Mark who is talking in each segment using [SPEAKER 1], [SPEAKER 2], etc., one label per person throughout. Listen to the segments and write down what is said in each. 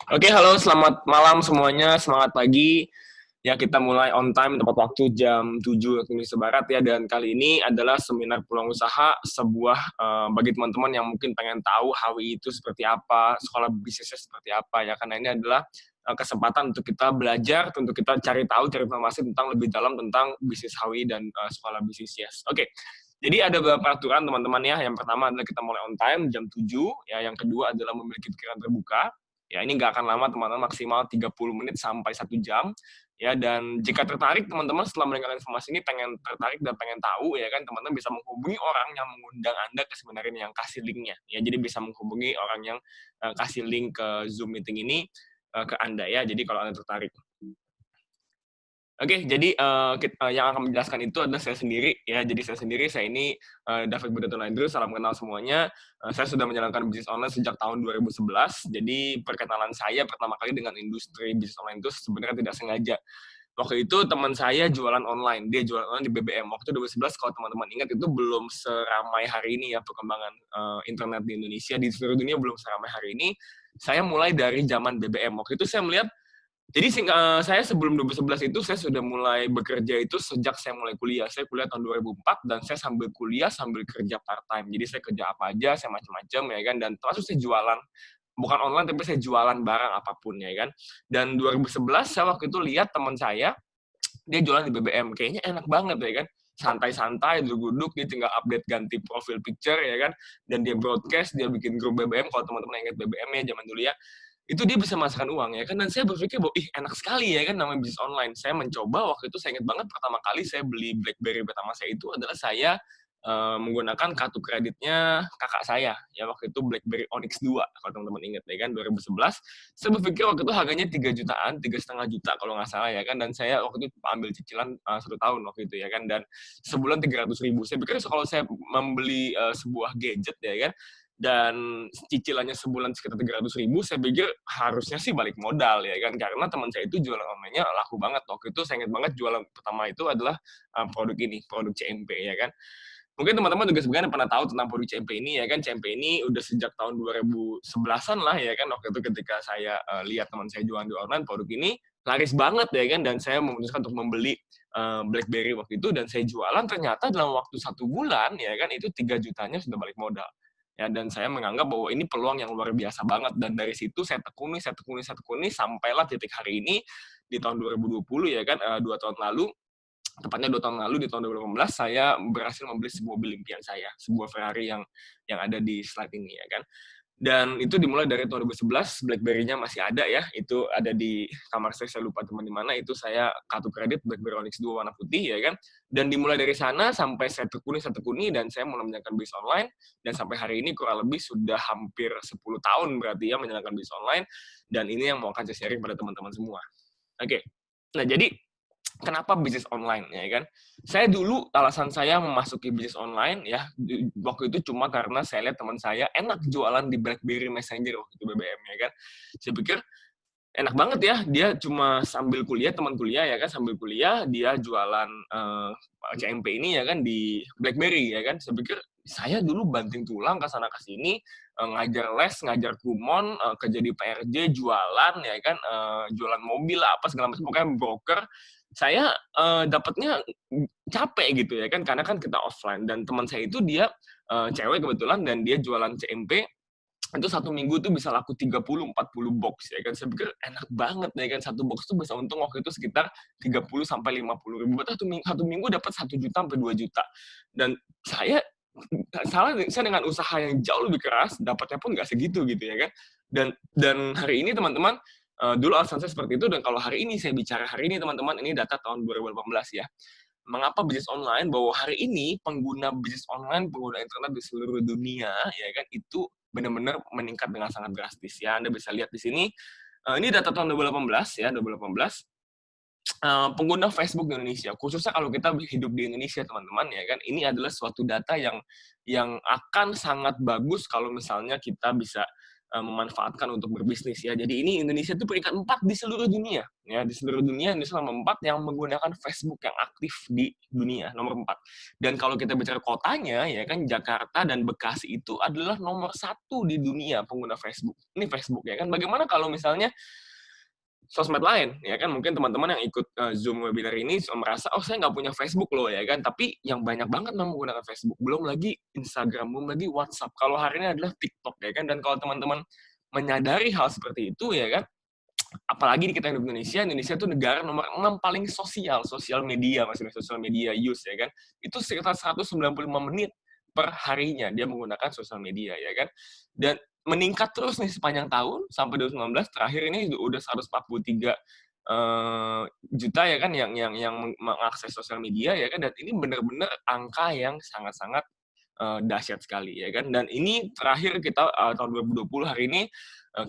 [SPEAKER 1] Oke, halo, selamat malam semuanya, semangat pagi. Ya, kita mulai on time tepat waktu jam 7 waktu Indonesia Barat ya. Dan kali ini adalah seminar peluang usaha, sebuah bagi teman-teman yang mungkin pengen tahu HWI itu seperti apa, sekolah bisnisnya seperti apa ya. Karena ini adalah kesempatan untuk kita belajar, untuk kita cari tahu, cari informasi tentang lebih dalam tentang bisnis HWI dan sekolah bisnis Yes. Oke. Jadi ada beberapa aturan teman-teman ya. Yang pertama adalah kita mulai on time jam 7 ya. Yang kedua adalah memiliki pikiran terbuka. Ya, ini nggak akan lama teman-teman, maksimal 30 menit sampai 1 jam. Ya, dan jika tertarik teman-teman setelah mendengar informasi ini pengen tertarik dan pengen tahu ya kan, teman-teman bisa menghubungi orang yang mengundang Anda ke seminar ini, yang kasih linknya. Ya, jadi bisa menghubungi orang yang kasih link ke Zoom meeting ini ke Anda ya. Jadi kalau Anda tertarik. Oke, jadi yang akan menjelaskan itu adalah saya sendiri ya. Jadi saya sendiri, saya ini David Budaton Andrew, salam kenal semuanya. Saya sudah menjalankan bisnis online sejak tahun 2011. Jadi perkenalan saya pertama kali dengan industri bisnis online itu sebenarnya tidak sengaja. Waktu itu teman saya jualan online, dia jualan online di BBM. Waktu 2011 kalau teman-teman ingat itu belum seramai hari ini ya perkembangan internet di Indonesia, di seluruh dunia belum seramai hari ini. Saya mulai dari zaman BBM. Waktu itu saya melihat jadi saya sebelum 2011 itu saya sudah mulai bekerja itu sejak saya mulai kuliah. Saya kuliah tahun 2004 dan saya sambil kuliah sambil kerja part time. Jadi saya kerja apa aja, saya macam-macam ya kan, dan termasuk saya jualan. Bukan online tapi saya jualan barang apapun ya kan. Dan 2011 saya waktu itu lihat teman saya, dia jualan di BBM. Kayaknya enak banget ya kan. Santai-santai, duduk-duduk, dia tinggal update ganti profil picture ya kan. Dan dia broadcast, dia bikin grup BBM, kalau teman-teman ingat BBM ya zaman dulu ya, itu dia bisa menghasilkan uang ya kan. Dan saya berpikir bahwa enak sekali ya kan namanya bisnis online. Saya mencoba, waktu itu saya ingat banget pertama kali saya beli BlackBerry pertama saya itu adalah saya menggunakan kartu kreditnya kakak saya ya, waktu itu BlackBerry Onyx 2 kalau teman-teman ingat ya kan, 2011. Saya berpikir waktu itu harganya 3 jutaan, 3,5 juta kalau nggak salah ya kan, dan saya waktu itu ambil cicilan 1 tahun waktu itu ya kan, dan sebulan 300 ribu. Saya pikir kalau saya membeli sebuah gadget ya kan, dan cicilannya sebulan sekitar 300 ribu, saya pikir harusnya sih balik modal ya kan, karena teman saya itu jualan online-nya laku banget. Waktu itu saya ingat banget jualan pertama itu adalah produk ini, produk CMP ya kan. Mungkin teman-teman juga sebenarnya pernah tahu tentang produk CMP ini ya kan. CMP ini udah sejak tahun 2011-an lah ya kan. Waktu itu ketika saya lihat teman saya jualan di online, produk ini laris banget ya kan, dan saya memutuskan untuk membeli BlackBerry waktu itu, dan saya jualan. Ternyata dalam waktu 1 bulan ya kan, itu 3 jutanya sudah balik modal ya. Dan saya menganggap bahwa ini peluang yang luar biasa banget, dan dari situ saya tekuni sampailah titik hari ini di tahun 2020 ya kan, 2 tahun lalu, tepatnya 2 tahun lalu di tahun 2018 saya berhasil membeli sebuah mobil impian saya, sebuah Ferrari yang ada di slide ini ya kan. Dan itu dimulai dari tahun 2011, BlackBerry-nya masih ada ya, itu ada di kamar saya lupa teman di mana, itu saya kartu kredit BlackBerry Onyx 2 warna putih ya kan. Dan dimulai dari sana sampai saya tekuni, dan saya mulai menjalankan bisnis online, dan sampai hari ini kurang lebih sudah hampir 10 tahun berarti ya menjalankan bisnis online, dan ini yang mau akan saya sharing pada teman-teman semua. Oke. Nah, jadi kenapa bisnis online ya kan? Saya dulu alasan saya memasuki bisnis online ya, waktu itu cuma karena saya lihat teman saya enak jualan di BlackBerry Messenger waktu itu BBM ya kan. Saya pikir enak banget ya, dia cuma sambil kuliah, teman kuliah ya kan, sambil kuliah dia jualan CMP ini ya kan di BlackBerry ya kan. Saya pikir saya dulu banting tulang ke sana ke sini, ngajar les, ngajar kumon, kerja di PRJ, jualan ya kan, jualan mobil lah apa segala macam, pokoknya broker. Saya dapatnya capek gitu ya kan, karena kan kita offline, dan teman saya itu dia cewek kebetulan, dan dia jualan CMP itu 1 minggu tuh bisa laku 30-40 box ya kan. Saya pikir enak banget ya kan, 1 box tuh bisa untung waktu itu sekitar 30-50 ribu. Berarti 1 minggu dapat 1 juta sampai 2 juta. Dan saya saya dengan usaha yang jauh lebih keras, dapatnya pun nggak segitu gitu ya kan. Dan hari ini teman-teman, dulu alasan saya seperti itu, dan kalau hari ini saya bicara hari ini teman-teman, ini data tahun 2018 ya. Mengapa bisnis online? Bahwa hari ini pengguna bisnis online, pengguna internet di seluruh dunia ya kan, itu benar-benar meningkat dengan sangat drastis ya. Anda bisa lihat di sini, ini data tahun 2018 ya, 2018, pengguna Facebook di Indonesia, khususnya kalau kita hidup di Indonesia teman-teman ya kan, ini adalah suatu data yang akan sangat bagus kalau misalnya kita bisa memanfaatkan untuk berbisnis ya. Jadi ini Indonesia itu peringkat 4 di seluruh dunia ya, di seluruh dunia Indonesia nomor 4 yang menggunakan Facebook yang aktif di dunia, nomor 4. Dan kalau kita bicara kotanya ya kan Jakarta dan Bekasi itu adalah nomor 1 di dunia pengguna Facebook. Ini Facebook ya kan. Bagaimana kalau misalnya sosmed lain ya kan, mungkin teman-teman yang ikut Zoom webinar ini merasa oh saya nggak punya Facebook loh ya kan, tapi yang banyak banget memang menggunakan Facebook, belum lagi Instagram, belum lagi WhatsApp, kalau hari ini adalah TikTok ya kan. Dan kalau teman-teman menyadari hal seperti itu ya kan, apalagi di kita yang di Indonesia, Indonesia itu negara nomor 6 paling sosial media, maksudnya sosial media use ya kan, itu sekitar 195 menit per harinya dia menggunakan sosial media ya kan. Dan meningkat terus nih sepanjang tahun sampai 2019, terakhir ini udah 143 juta ya kan yang mengakses sosial media ya kan. Dan ini benar-benar angka yang sangat-sangat dahsyat sekali ya kan. Dan ini terakhir kita tahun 2020 hari ini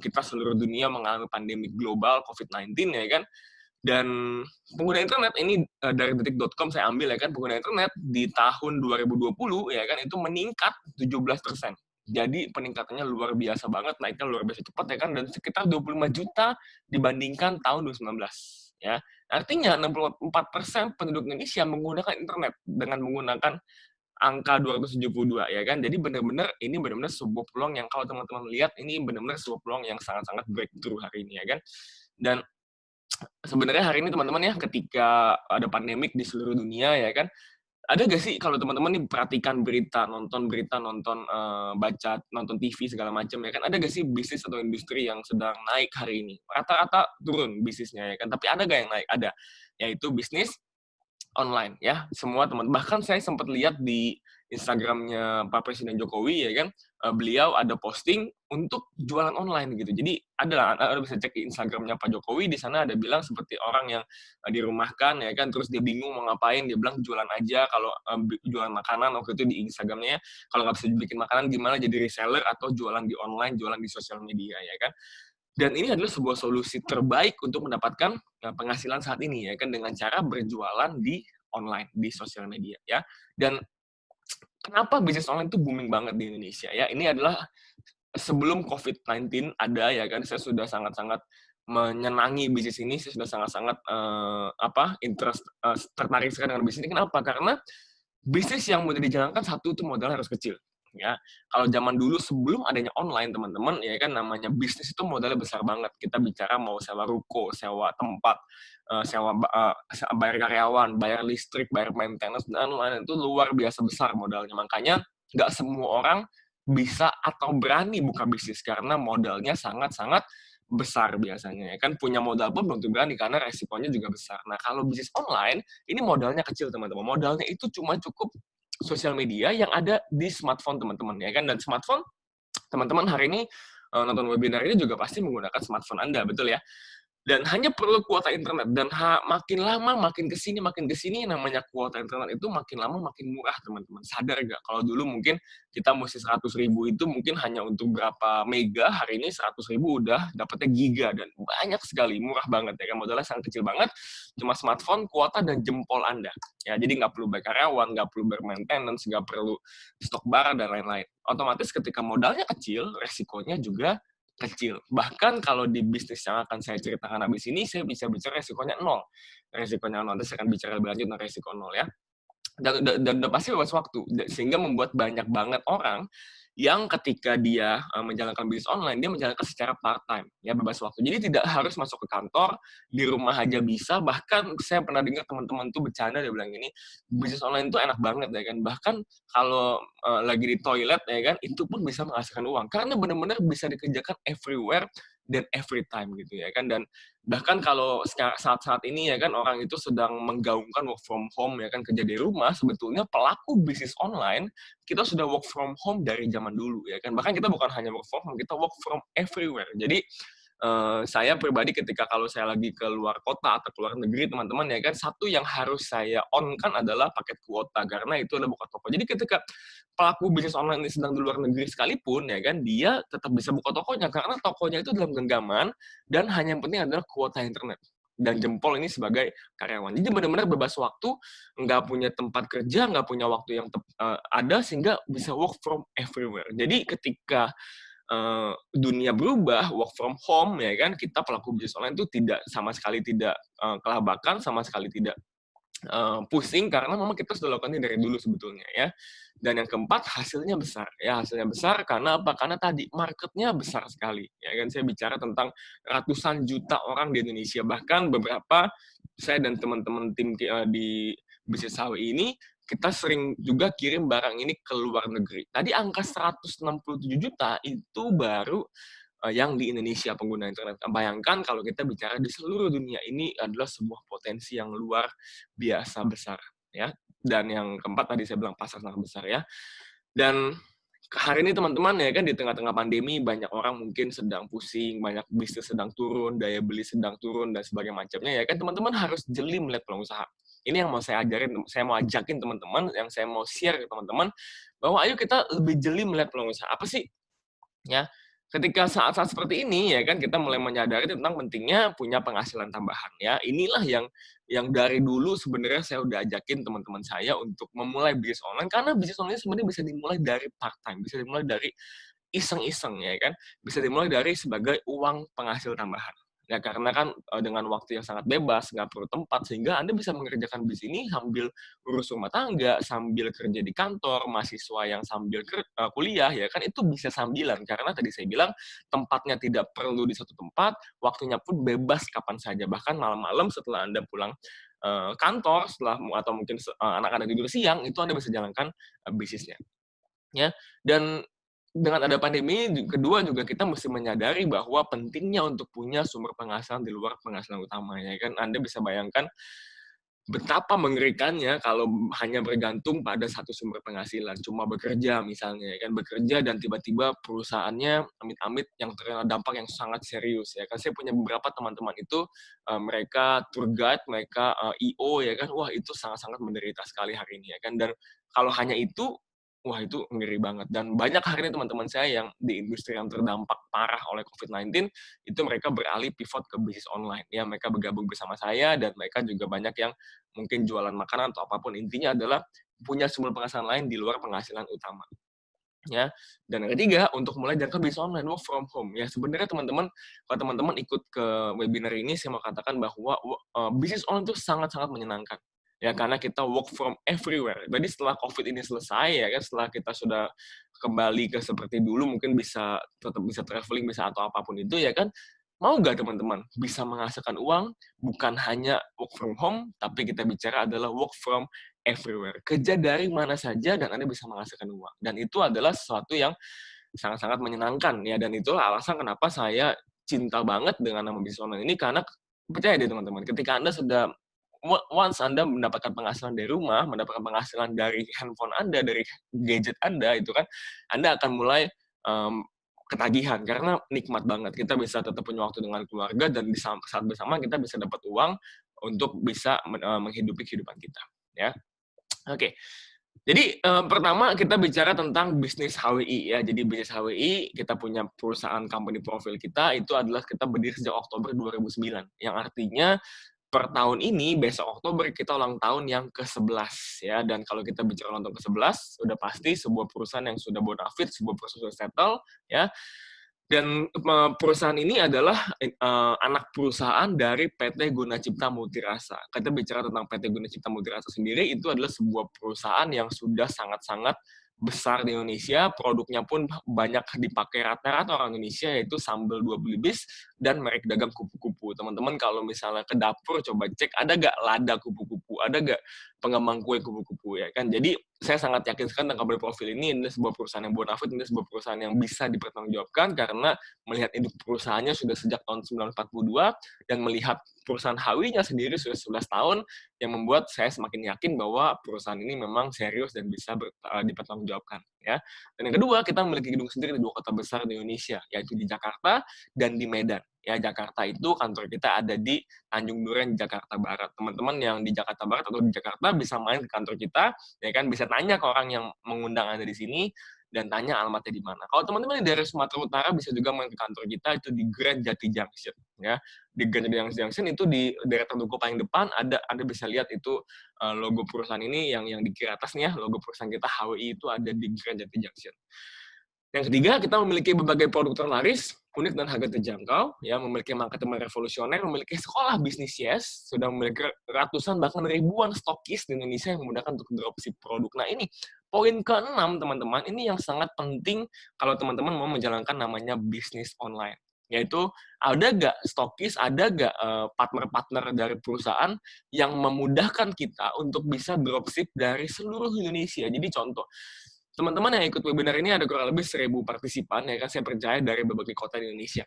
[SPEAKER 1] kita seluruh dunia mengalami pandemi global COVID-19 ya kan. Dan pengguna internet ini dari detik.com saya ambil ya kan, pengguna internet di tahun 2020 ya kan itu meningkat 17%. Jadi peningkatannya luar biasa banget, naiknya luar biasa cepat ya kan, dan sekitar 25 juta dibandingkan tahun 2019 ya. Artinya 64% penduduk Indonesia menggunakan internet dengan menggunakan angka 272 ya kan. Jadi benar-benar ini benar-benar sebuah peluang yang kalau teman-teman lihat ini benar-benar sebuah peluang yang sangat-sangat breakthrough hari ini ya kan. Dan sebenarnya hari ini teman-teman ya, ketika ada pandemik di seluruh dunia ya kan, ada gak sih kalau teman-teman nih perhatikan berita, nonton baca, nonton TV segala macam ya kan, ada gak sih bisnis atau industri yang sedang naik hari ini? Rata-rata turun bisnisnya ya kan, tapi ada gak yang naik? Ada, yaitu bisnis online ya. Semua teman, bahkan saya sempat lihat di Instagramnya Pak Presiden Jokowi ya kan, beliau ada posting untuk jualan online gitu. Jadi ada bisa cek di Instagramnya Pak Jokowi, di sana ada bilang seperti orang yang dirumahkan ya kan, terus dia bingung mau ngapain, dia bilang jualan aja. Kalau jualan makanan waktu itu di Instagramnya, kalau nggak bisa bikin makanan gimana jadi reseller atau jualan di online, jualan di sosial media ya kan. Dan ini adalah sebuah solusi terbaik untuk mendapatkan penghasilan saat ini ya kan, dengan cara berjualan di online, di sosial media ya. Dan kenapa bisnis online itu booming banget di Indonesia ya? Ini adalah sebelum COVID-19 ada ya kan, saya sudah sangat-sangat menyenangi bisnis ini, saya sudah sangat-sangat tertarik sekali dengan bisnis ini. Kenapa? Karena bisnis yang mudah dijalankan satu itu modalnya harus kecil. Ya, kalau zaman dulu sebelum adanya online teman-teman ya kan, namanya bisnis itu modalnya besar banget. Kita bicara mau sewa ruko, sewa tempat, bayar karyawan, bayar listrik, bayar maintenance dan lain-lain, itu luar biasa besar modalnya. Makanya nggak semua orang bisa atau berani buka bisnis karena modalnya sangat-sangat besar biasanya ya kan. Punya modal pun belum tentu berani karena resikonya juga besar. Nah, kalau bisnis online ini modalnya kecil teman-teman. Modalnya itu cuma cukup sosial media yang ada di smartphone teman-teman ya kan. Dan smartphone teman-teman hari ini nonton webinar ini juga pasti menggunakan smartphone Anda, betul ya? Dan hanya perlu kuota internet. Dan makin lama, makin kesini, namanya kuota internet itu makin lama makin murah, teman-teman. Sadar nggak? Kalau dulu mungkin kita mesti 100.000 itu mungkin hanya untuk berapa mega, hari ini 100.000 udah dapetnya giga. Dan banyak sekali, murah banget ya kan. Modalnya sangat kecil banget, cuma smartphone, kuota, dan jempol Anda. Ya, jadi nggak perlu bayar karyawan, nggak perlu bermaintenance, nggak perlu stok barang, dan lain-lain. Otomatis ketika modalnya kecil, resikonya juga kecil. Bahkan kalau di bisnis yang akan saya ceritakan habis ini, saya bisa bicara resikonya nol. Resikonya nol, nanti saya akan bicara lebih lanjut tentang resiko nol ya. Dan pasti bebas waktu, sehingga membuat banyak banget orang yang ketika dia menjalankan bisnis online, dia menjalankan secara part-time, ya bebas waktu. Jadi tidak harus masuk ke kantor, di rumah aja bisa. Bahkan saya pernah dengar teman-teman tuh bercanda, dia bilang gini, bisnis online tuh enak banget ya kan. Bahkan kalau lagi di toilet ya kan, itu pun bisa menghasilkan uang. Karena benar-benar bisa dikerjakan everywhere dan every time gitu ya kan. Dan bahkan kalau saat-saat ini ya kan orang itu sedang menggaungkan work from home ya kan, kerja di rumah, sebetulnya pelaku bisnis online kita sudah work from home dari zaman dulu ya kan. Bahkan kita bukan hanya work from home, kita work from everywhere. Jadi saya pribadi ketika kalau saya lagi ke luar kota atau keluar negeri teman-teman ya kan, satu yang harus saya on kan adalah paket kuota, karena itu adalah buka toko. Jadi ketika pelaku bisnis online ini sedang di luar negeri sekalipun ya kan, dia tetap bisa buka tokonya karena tokonya itu dalam genggaman dan hanya yang penting adalah kuota internet dan jempol ini sebagai karyawan. Jadi benar-benar bebas waktu, nggak punya tempat kerja, nggak punya waktu yang ada, sehingga bisa work from everywhere. Jadi ketika dunia berubah, work from home ya kan, kita pelaku bisnis online itu sama sekali tidak kelabakan, sama sekali tidak pusing karena memang kita sudah lakukan ini dari dulu sebetulnya ya. Dan yang keempat, hasilnya besar. Ya, hasilnya besar karena apa? Karena tadi marketnya besar sekali. Ya kan, saya bicara tentang ratusan juta orang di Indonesia. Bahkan beberapa saya dan teman-teman tim di bisnis HWI ini kita sering juga kirim barang ini ke luar negeri. Tadi angka 167 juta itu baru yang di Indonesia pengguna internet. Bayangkan kalau kita bicara di seluruh dunia, ini adalah sebuah potensi yang luar biasa besar ya. Dan yang keempat tadi saya bilang pasar sangat besar ya. Dan hari ini teman-teman ya kan di tengah-tengah pandemi banyak orang mungkin sedang pusing, banyak bisnis sedang turun, daya beli sedang turun dan sebagainya macamnya ya kan teman-teman harus jeli melihat peluang usaha. Ini yang mau saya ajarin, saya mau ajakin teman-teman, yang saya mau share ke teman-teman bahwa ayo kita lebih jeli melihat peluang usaha. Apa sih ya, ketika saat-saat seperti ini ya kan kita mulai menyadari tentang pentingnya punya penghasilan tambahan ya. Inilah yang dari dulu sebenarnya saya udah ajakin teman-teman saya untuk memulai bisnis online karena bisnis online sebenarnya bisa dimulai dari part time, bisa dimulai dari iseng-iseng ya kan, bisa dimulai dari sebagai uang penghasil tambahan. Ya karena kan dengan waktu yang sangat bebas, nggak perlu tempat, sehingga Anda bisa mengerjakan bisnis ini sambil urus rumah tangga, sambil kerja di kantor, mahasiswa yang sambil kuliah, ya kan itu bisa sambilan. Karena tadi saya bilang tempatnya tidak perlu di satu tempat, waktunya pun bebas kapan saja. Bahkan malam-malam setelah Anda pulang kantor, atau mungkin anak-anak tidur siang, itu Anda bisa jalankan bisnisnya. Ya, dan dengan ada pandemi, kedua juga kita mesti menyadari bahwa pentingnya untuk punya sumber penghasilan di luar penghasilan utama, ya kan. Anda bisa bayangkan betapa mengerikannya kalau hanya bergantung pada satu sumber penghasilan, cuma bekerja misalnya, ya kan, bekerja dan tiba-tiba perusahaannya amit-amit yang terkena dampak yang sangat serius, ya kan. Saya punya beberapa teman-teman itu, mereka tour guide, mereka, I.O, ya kan, wah itu sangat-sangat menderita sekali hari ini, ya kan. Dan kalau hanya itu, wah itu ngeri banget. Dan banyak hari ini teman-teman saya yang di industri yang terdampak parah oleh COVID-19, itu mereka beralih pivot ke bisnis online. Ya, mereka bergabung bersama saya dan mereka juga banyak yang mungkin jualan makanan atau apapun. Intinya adalah punya sumber penghasilan lain di luar penghasilan utama. Ya. Dan yang ketiga, untuk mulai jangka bisnis online, work from home. Ya, sebenarnya teman-teman, kalau teman-teman ikut ke webinar ini, saya mau katakan bahwa bisnis online itu sangat-sangat menyenangkan. Ya, karena kita work from everywhere. Jadi setelah COVID ini selesai, ya kan, setelah kita sudah kembali ke seperti dulu, mungkin tetap bisa traveling, bisa atau apapun itu, ya kan, mau nggak teman-teman bisa menghasilkan uang, bukan hanya work from home, tapi kita bicara adalah work from everywhere. Kerja dari mana saja dan Anda bisa menghasilkan uang. Dan itu adalah sesuatu yang sangat-sangat menyenangkan ya, dan itulah alasan kenapa saya cinta banget dengan nama bisnis online ini karena percaya deh teman-teman, ketika Anda sudah once Anda mendapatkan penghasilan dari rumah, mendapatkan penghasilan dari handphone Anda, dari gadget Anda itu kan, Anda akan mulai ketagihan karena nikmat banget. Kita bisa tetap punya waktu dengan keluarga dan di saat bersama kita bisa dapat uang untuk bisa menghidupi kehidupan kita, ya. Oke. Jadi, pertama kita bicara tentang bisnis HWI ya. Jadi bisnis HWI, kita punya perusahaan company profile kita, itu adalah kita berdiri sejak Oktober 2009. Yang artinya per tahun ini, besok Oktober, kita ulang tahun yang ke-11 ya. Dan kalau kita bicara ulang tahun ke-11, udah pasti sebuah perusahaan yang sudah bonafit, sebuah perusahaan sudah settle ya. Dan perusahaan ini adalah anak perusahaan dari PT Guna Cipta Multirasa. Kita bicara tentang PT Guna Cipta Multirasa sendiri, itu adalah sebuah perusahaan yang sudah sangat-sangat besar di Indonesia, produknya pun banyak dipakai rata-rata orang Indonesia, yaitu sambal 2 belibis dan merek dagang kupu-kupu. Teman-teman kalau misalnya ke dapur, coba cek, ada nggak lada kupu-kupu, ada nggak pengembang kue kupu-kupu, ya kan. Jadi saya sangat yakin sekali tentang company profile ini adalah sebuah perusahaan yang bonafit, ini sebuah perusahaan yang bisa dipertanggungjawabkan karena melihat induk perusahaannya sudah sejak tahun 1942 dan melihat perusahaan HW-nya sendiri sudah 11 tahun yang membuat saya semakin yakin bahwa perusahaan ini memang serius dan bisa dipertanggungjawabkan ya. Dan yang kedua, kita memiliki gedung sendiri di 2 kota besar di Indonesia, yaitu di Jakarta dan di Medan. Ya, Jakarta itu kantor kita ada di Tanjung Duren, Jakarta Barat. Teman-teman yang di Jakarta Barat atau di Jakarta bisa main ke kantor kita, ya kan, bisa tanya ke orang yang mengundang Anda di sini dan tanya alamatnya di mana. Kalau teman-teman dari Sumatera Utara bisa juga main ke kantor kita, itu di Grand Jati Junction ya. Di Grand Jati Junction itu di deretan duku paling depan ada, Anda bisa lihat itu logo perusahaan ini yang di kiri atas nih ya, logo perusahaan kita HWI itu ada di Grand Jati Junction. Yang ketiga, kita memiliki berbagai produk terlaris, unik dan harga terjangkau, ya, memiliki marketing revolusioner, memiliki sekolah bisnis Yes, sudah memiliki ratusan bahkan ribuan stokis di Indonesia yang memudahkan untuk dropship produk. Nah ini poin keenam teman-teman, ini yang sangat penting kalau teman-teman mau menjalankan namanya bisnis online. Yaitu ada nggak stokis, ada nggak partner-partner dari perusahaan yang memudahkan kita untuk bisa dropship dari seluruh Indonesia. Jadi contoh, teman-teman yang ikut webinar ini ada kurang lebih 1.000 partisipan, ya kan, saya percaya dari berbagai kota di Indonesia.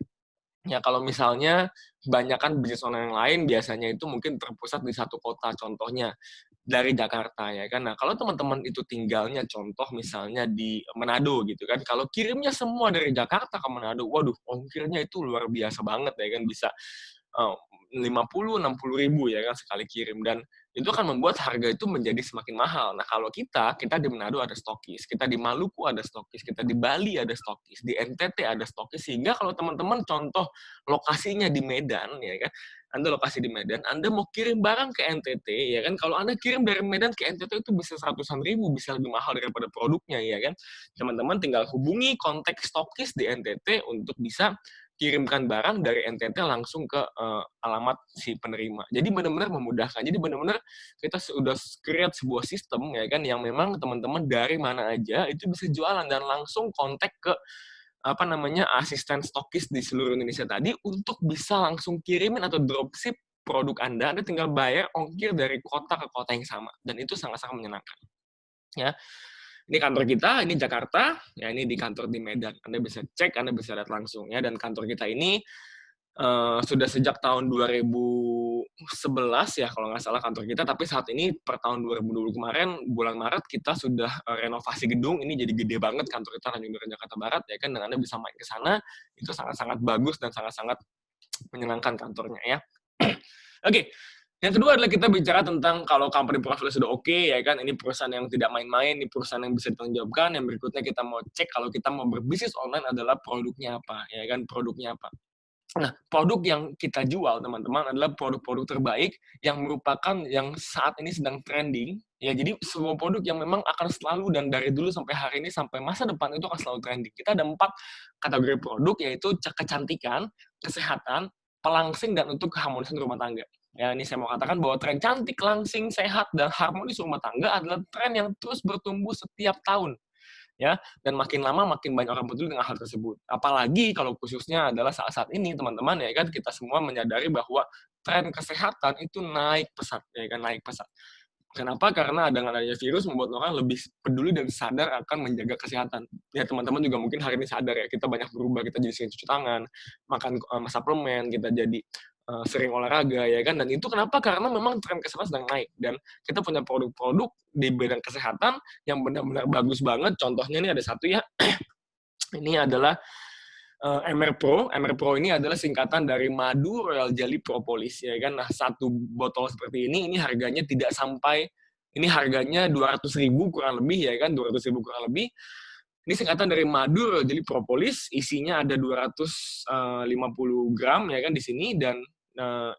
[SPEAKER 1] Ya, kalau misalnya banyakkan bisnis online yang lain, biasanya itu mungkin terpusat di satu kota, contohnya dari Jakarta, ya kan. Nah, kalau teman-teman itu tinggalnya contoh misalnya di Manado gitu kan, kalau kirimnya semua dari Jakarta ke Manado, waduh, ongkirnya itu luar biasa banget ya kan, bisa 50-60 ribu ya kan sekali kirim, dan itu akan membuat harga itu menjadi semakin mahal. Nah, kalau kita di Manado ada stokis, kita di Maluku ada stokis, kita di Bali ada stokis, di NTT ada stokis, sehingga kalau teman-teman contoh lokasinya di Medan, ya kan, Anda lokasi di Medan, Anda mau kirim barang ke NTT, ya kan, kalau Anda kirim dari Medan ke NTT itu bisa ratusan ribu, bisa lebih mahal daripada produknya, ya kan. Teman-teman tinggal hubungi kontak stokis di NTT untuk bisa kirimkan barang dari NTT langsung ke alamat si penerima. Jadi benar-benar memudahkan. Jadi benar-benar kita sudah create sebuah sistem ya kan yang memang teman-teman dari mana aja itu bisa jualan dan langsung kontak ke apa namanya asisten stokis di seluruh Indonesia tadi untuk bisa langsung kirimin atau dropship produk Anda. Anda tinggal bayar ongkir dari kota ke kota yang sama dan itu sangat-sangat menyenangkan. Ya, ini kantor kita, ini Jakarta, ya ini di kantor di Medan. Anda bisa cek, Anda bisa lihat langsung ya. Dan kantor kita ini sudah sejak tahun 2011 ya kalau nggak salah kantor kita, tapi saat ini per tahun 2020 kemarin, bulan Maret kita sudah renovasi gedung, ini jadi gede banget kantor kita Tanjung Duren Jakarta Barat ya kan, dan Anda bisa main ke sana, itu sangat-sangat bagus dan sangat-sangat menyenangkan kantornya ya. Oke, yang kedua adalah kita bicara tentang kalau company profile sudah oke, ya kan, ini perusahaan yang tidak main-main, ini perusahaan yang bisa ditanggungjawabkan. Yang berikutnya kita mau cek kalau kita mau berbisnis online adalah produknya apa, ya kan, produknya apa. Nah, produk yang kita jual, teman-teman, adalah produk-produk terbaik yang merupakan yang saat ini sedang trending. Ya, jadi semua produk yang memang akan selalu dan dari dulu sampai hari ini sampai masa depan itu akan selalu trending. Kita ada 4 kategori produk, yaitu kecantikan, kesehatan, pelangsing, dan untuk keharmonisan rumah tangga. Ya, ini saya mau katakan bahwa tren cantik, langsing, sehat, dan harmonis rumah tangga adalah tren yang terus bertumbuh setiap tahun, ya, dan makin lama makin banyak orang peduli dengan hal tersebut. Apalagi kalau khususnya adalah saat-saat ini teman-teman ya kan kita semua menyadari bahwa tren kesehatan itu naik pesat ya kan, naik pesat. Kenapa? Karena dengan adanya virus membuat orang lebih peduli dan sadar akan menjaga kesehatan. Ya teman-teman juga mungkin hari ini sadar ya, kita banyak berubah, kita jadi sering cuci tangan, makan suplemen, kita jadi sering olahraga ya kan, dan itu kenapa? Karena memang tren kesehatan sedang naik dan kita punya produk-produk di bidang kesehatan yang benar-benar bagus banget. Contohnya ini ada satu ya, ini adalah MR Pro. MR Pro ini adalah singkatan dari madu royal jelly propolis ya kan. Nah, satu botol seperti ini harganya tidak sampai, ini harganya 200.000 kurang lebih ya kan, 200.000 kurang lebih. Ini singkatan dari madu royal jelly propolis, isinya ada 250 gram ya kan di sini, dan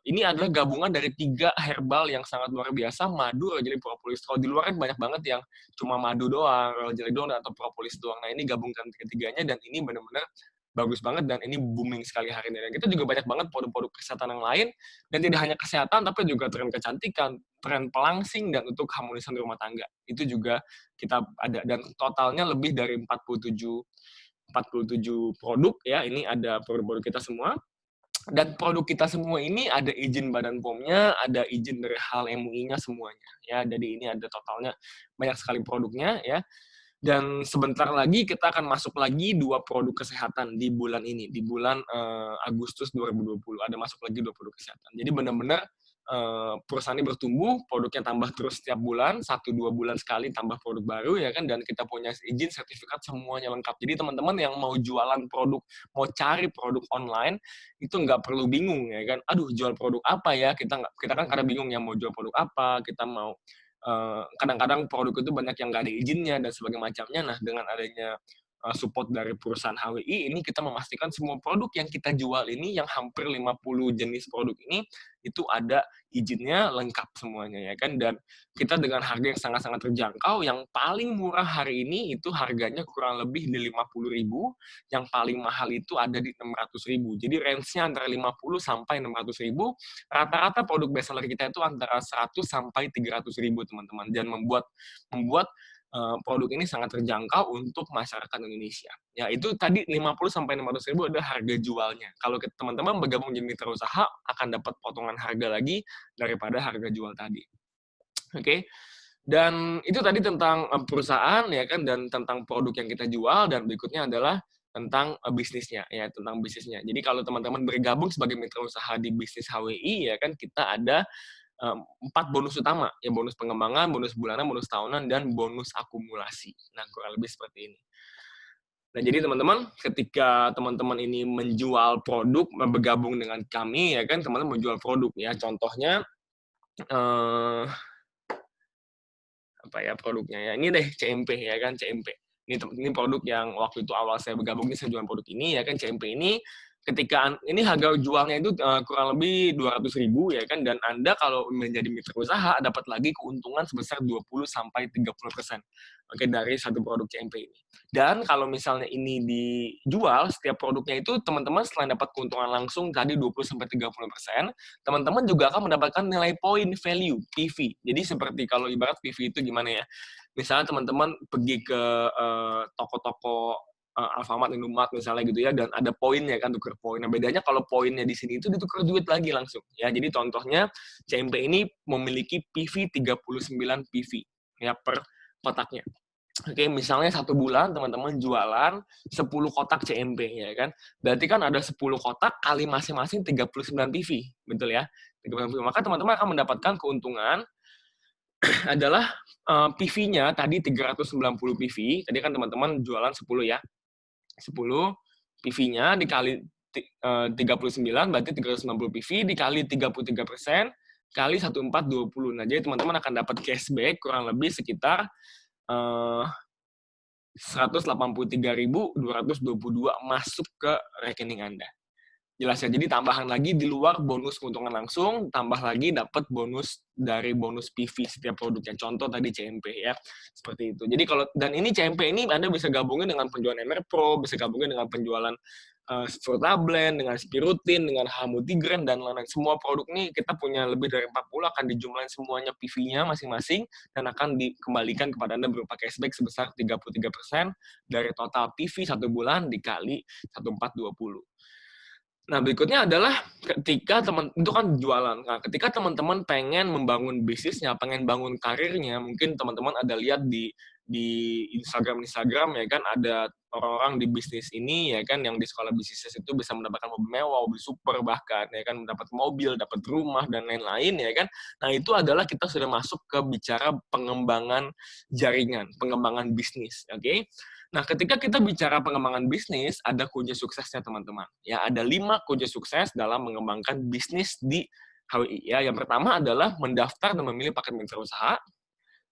[SPEAKER 1] ini adalah gabungan dari 3 herbal yang sangat luar biasa, madu, royal jelly, propolis. Kalau di luar kan banyak banget yang cuma madu doang, royal jelly doang, atau propolis doang. Nah, ini gabungkan ketiga-tiganya dan ini benar-benar bagus banget dan ini booming sekali hari ini. Dan kita juga banyak banget produk-produk kesehatan yang lain, dan tidak hanya kesehatan, tapi juga tren kecantikan, tren pelangsing, dan untuk harmonisan rumah tangga. Itu juga kita ada, dan totalnya lebih dari 47 produk ya. Ini ada produk-produk kita semua. Dan produk kita semua ini ada izin Badan POM-nya, ada izin dari HAL MUI-nya semuanya ya. Jadi ini ada totalnya banyak sekali produknya ya. Dan sebentar lagi kita akan masuk lagi 2 produk kesehatan di bulan ini, di bulan Agustus 2020 ada masuk lagi 2 produk kesehatan. Jadi benar-benar perusahaan ini bertumbuh, produknya tambah terus setiap bulan, 1-2 bulan sekali tambah produk baru ya kan, dan kita punya izin sertifikat semuanya lengkap. Jadi teman-teman yang mau jualan produk, mau cari produk online itu nggak perlu bingung ya kan. Aduh, jual produk apa ya? Kita kan kadang bingung ya mau jual produk apa, kita mau kadang-kadang produk itu banyak yang nggak ada izinnya dan sebagainya macamnya. Nah, dengan adanya support dari perusahaan HWI, ini kita memastikan semua produk yang kita jual ini, yang hampir 50 jenis produk ini, itu ada izinnya lengkap semuanya ya kan, dan kita dengan harga yang sangat-sangat terjangkau, yang paling murah hari ini itu harganya kurang lebih di 50.000, yang paling mahal itu ada di 600.000. Jadi range-nya antara 50 sampai 600.000, rata-rata produk bestseller kita itu antara 100 sampai 300.000 teman-teman, dan membuat produk ini sangat terjangkau untuk masyarakat Indonesia. Ya, itu tadi 50 sampai 600.000 ada harga jualnya. Kalau teman-teman bergabung jadi mitra usaha, akan dapat potongan harga lagi daripada harga jual tadi. Oke. Dan itu tadi tentang perusahaan ya kan, dan tentang produk yang kita jual, dan berikutnya adalah tentang bisnisnya ya, tentang bisnisnya. Jadi kalau teman-teman bergabung sebagai mitra usaha di bisnis HWI ya kan, kita ada 4 bonus utama, ya bonus pengembangan, bonus bulanan, bonus tahunan, dan bonus akumulasi. Nah, kurang lebih seperti ini. Nah, jadi teman-teman, ketika teman-teman ini menjual produk, bergabung dengan kami, ya kan, teman-teman menjual produk, ya. Contohnya, apa ya produknya ya, ini deh, CMP, ya kan, CMP. Ini produk yang waktu itu awal saya bergabung, ini saya jual produk ini, ya kan, CMP ini, ketika ini harga jualnya itu kurang lebih 200.000 ya kan, dan Anda kalau menjadi mitra usaha dapat lagi keuntungan sebesar 20 sampai 30%. Oke, dari satu produk CMP ini. Dan kalau misalnya ini dijual, setiap produknya itu teman-teman selain dapat keuntungan langsung tadi 20 sampai 30%, teman-teman juga akan mendapatkan nilai poin value PV. Jadi seperti kalau ibarat PV itu gimana ya? Misalnya teman-teman pergi ke toko-toko Alfamart, Indomart misalnya gitu ya, dan ada poinnya kan, tuker poin. Nah, bedanya kalau poinnya di sini itu ditukar duit lagi langsung. Ya, jadi contohnya CMP ini memiliki PV 39 PV ya per kotaknya. Oke, misalnya 1 bulan teman-teman jualan 10 kotak CMP ya kan. Berarti kan ada 10 kotak kali masing-masing 39 PV, betul ya? 39 PV. Maka teman-teman akan mendapatkan keuntungan adalah PV-nya tadi 390 PV. Tadi kan teman-teman jualan 10 ya. 10 PV-nya dikali 39 berarti 390 PV dikali 33% kali 1420. Nah, jadi teman-teman akan dapat cashback kurang lebih sekitar 183.222 masuk ke rekening Anda. Jelas ya, jadi tambahan lagi di luar bonus keuntungan langsung, tambah lagi dapat bonus dari bonus PV setiap produknya. Contoh tadi CMP ya, seperti itu. Jadi kalau, dan ini CMP ini Anda bisa gabungin dengan penjualan MR Pro, bisa gabungin dengan penjualan Fruta Blend, dengan Spirutin, dengan Multigren, dan lain-lain. Semua produk ini kita punya lebih dari 40, akan dijumlahin semuanya PV-nya masing-masing, dan akan dikembalikan kepada Anda berupa cashback sebesar 33% dari total PV 1 bulan dikali 1420. Nah, berikutnya adalah ketika itu kan jualan. Nah, ketika teman-teman pengen membangun bisnisnya, pengen bangun karirnya, mungkin teman-teman ada lihat di Instagram ya kan, ada orang-orang di bisnis ini ya kan, yang di sekolah bisnis itu bisa mendapatkan mobil mewah, mobil super bahkan ya kan, mendapat mobil, dapat rumah dan lain-lain ya kan. Nah, itu adalah kita sudah masuk ke bicara pengembangan jaringan, pengembangan bisnis, oke? Nah, ketika kita bicara pengembangan bisnis, ada kunci suksesnya, teman-teman. Ya, ada 5 kunci sukses dalam mengembangkan bisnis di HWI. Ya, yang pertama adalah mendaftar dan memilih paket mitra usaha.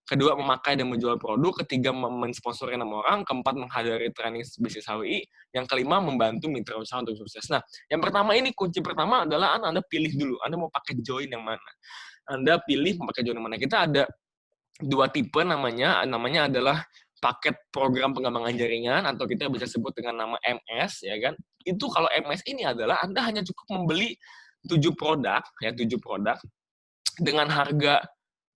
[SPEAKER 1] Kedua, memakai dan menjual produk. Ketiga, mensponsori 6 orang. Keempat, menghadiri training bisnis HWI. Yang kelima, membantu mitra usaha untuk sukses. Nah, yang pertama ini, kunci pertama adalah Anda pilih dulu. Anda mau pakai join yang mana? Anda pilih pakai join yang mana. Kita ada 2 tipe namanya adalah paket program pengembangan jaringan, atau kita bisa sebut dengan nama MS ya kan. Itu kalau MS ini adalah Anda hanya cukup membeli 7 produk ya, 7 produk dengan harga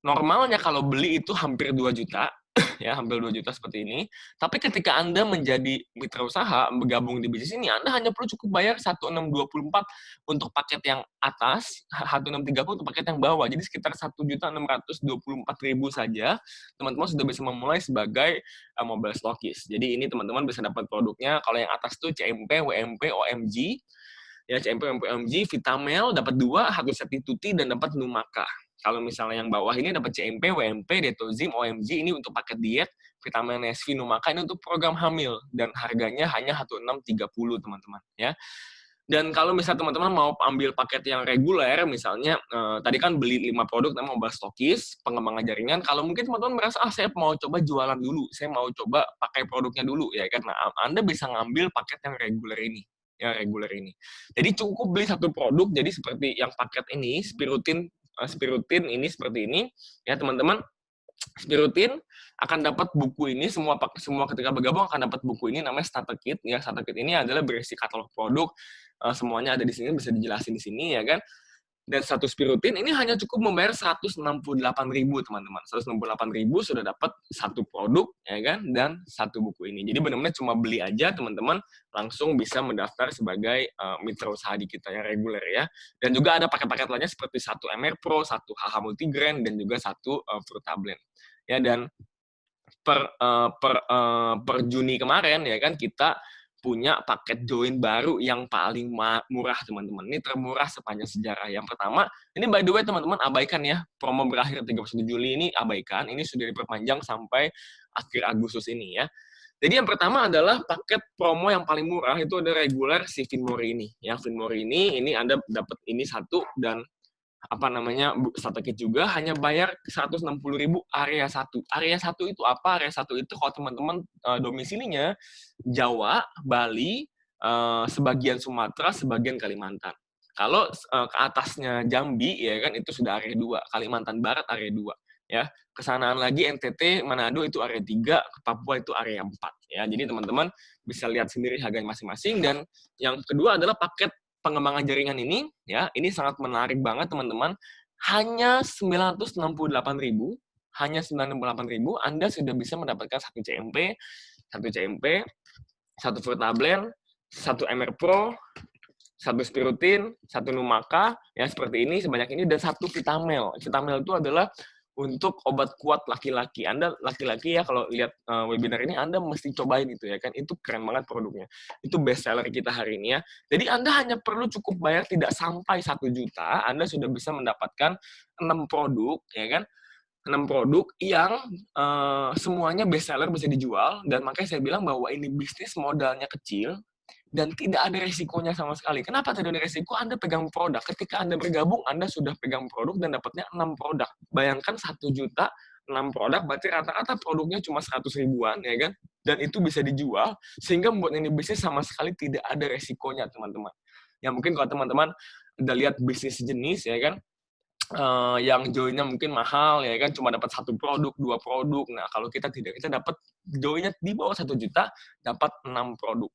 [SPEAKER 1] normalnya kalau beli itu hampir 2 juta ya, hampir 2 juta seperti ini. Tapi ketika Anda menjadi mitra usaha, bergabung di bisnis ini, Anda hanya perlu cukup bayar 1.624 untuk paket yang atas, 1.630 untuk paket yang bawah. Jadi sekitar 1.624.000 saja, teman-teman sudah bisa memulai sebagai mobile stockist. Jadi ini teman-teman bisa dapat produknya, kalau yang atas tuh CMP, WMP, OMG, ya CMP, WMP, OMG, Vitamel, dapat 2, Harusati Tuti, dan dapat Numaka. Kalau misalnya yang bawah ini dapat CMP, WMP, Detozim, OMG, ini untuk paket diet, Vitamin SV, Numaka, ini untuk program hamil, dan harganya hanya 1.630, teman-teman. Ya. Dan kalau misalnya teman-teman mau ambil paket yang reguler, misalnya tadi kan beli 5 produk namanya mobile stokis, pengembangan jaringan, kalau mungkin teman-teman merasa, saya mau coba jualan dulu, saya mau coba pakai produknya dulu, ya kan. Nah, Anda bisa ngambil paket yang reguler ini, ya reguler ini. Jadi cukup beli satu produk, jadi seperti yang paket ini, Spirutin ini seperti ini, ya teman-teman. Spirutin akan dapat buku ini, semua ketika bergabung akan dapat buku ini namanya starter kit. Ya, starter kit ini adalah berisi katalog produk, semuanya ada di sini, bisa dijelasin di sini, ya kan. Dan satu Spirutin ini hanya cukup membayar 168.000, teman-teman. 168.000 sudah dapat satu produk, ya kan, dan satu buku ini. Jadi benar-benar cuma beli aja, teman-teman, langsung bisa mendaftar sebagai mitra usaha di kita yang reguler, ya. Dan juga ada paket-paket lainnya seperti satu MR Pro, satu HH Multigrain, dan juga satu Fruitablend. Ya, dan per Juni kemarin, ya kan, kita punya paket join baru yang paling murah, teman-teman. Ini termurah sepanjang sejarah. Yang pertama, ini by the way, teman-teman, abaikan ya. Promo berakhir 31 Juli ini abaikan. Ini sudah diperpanjang sampai akhir Agustus ini, ya. Jadi yang pertama adalah paket promo yang paling murah, itu ada reguler si Finmori ini. Yang Finmori ini Anda dapat ini satu, dan starter kit juga, hanya bayar 160.000 area 1. Area 1 itu apa? Area 1 itu kalau teman-teman domisilinya Jawa, Bali, sebagian Sumatera, sebagian Kalimantan. Kalau ke atasnya Jambi, ya kan, itu sudah area 2. Kalimantan Barat area 2. Ya, kesanaan lagi NTT, Manado itu area 3, Papua itu area 4. Ya, jadi teman-teman bisa lihat sendiri harganya masing-masing. Dan yang kedua adalah paket pengembangan jaringan ini, ya, ini sangat menarik banget, teman-teman. Hanya 968.000, Anda sudah bisa mendapatkan satu CMP, satu Fruitablend, satu MR Pro, satu Spirutin, satu Numaka, ya seperti ini, sebanyak ini, dan satu Vitamel. Vitamel itu adalah untuk obat kuat laki-laki. Anda laki-laki ya, kalau lihat webinar ini, Anda mesti cobain itu, ya kan. Itu keren banget produknya. Itu best seller kita hari ini, ya. Jadi Anda hanya perlu cukup bayar tidak sampai 1 juta, Anda sudah bisa mendapatkan 6 produk, ya kan. 6 produk yang semuanya best seller, bisa dijual. Dan makanya saya bilang bahwa ini bisnis modalnya kecil, dan tidak ada resikonya sama sekali. Kenapa tidak ada resiko? Anda pegang produk. Ketika Anda bergabung, Anda sudah pegang produk dan dapatnya 6 produk. Bayangkan 1 juta, 6 produk, berarti rata-rata produknya cuma 100 ribuan, ya kan? Dan itu bisa dijual, sehingga membuat ini bisnis sama sekali tidak ada resikonya, teman-teman. Ya mungkin kalau teman-teman udah lihat bisnis jenis, ya kan, yang joinnya mungkin mahal, ya kan, cuma dapat 1 produk, 2 produk. Nah, kalau kita tidak, kita dapat joinnya di bawah 1 juta, dapat 6 produk.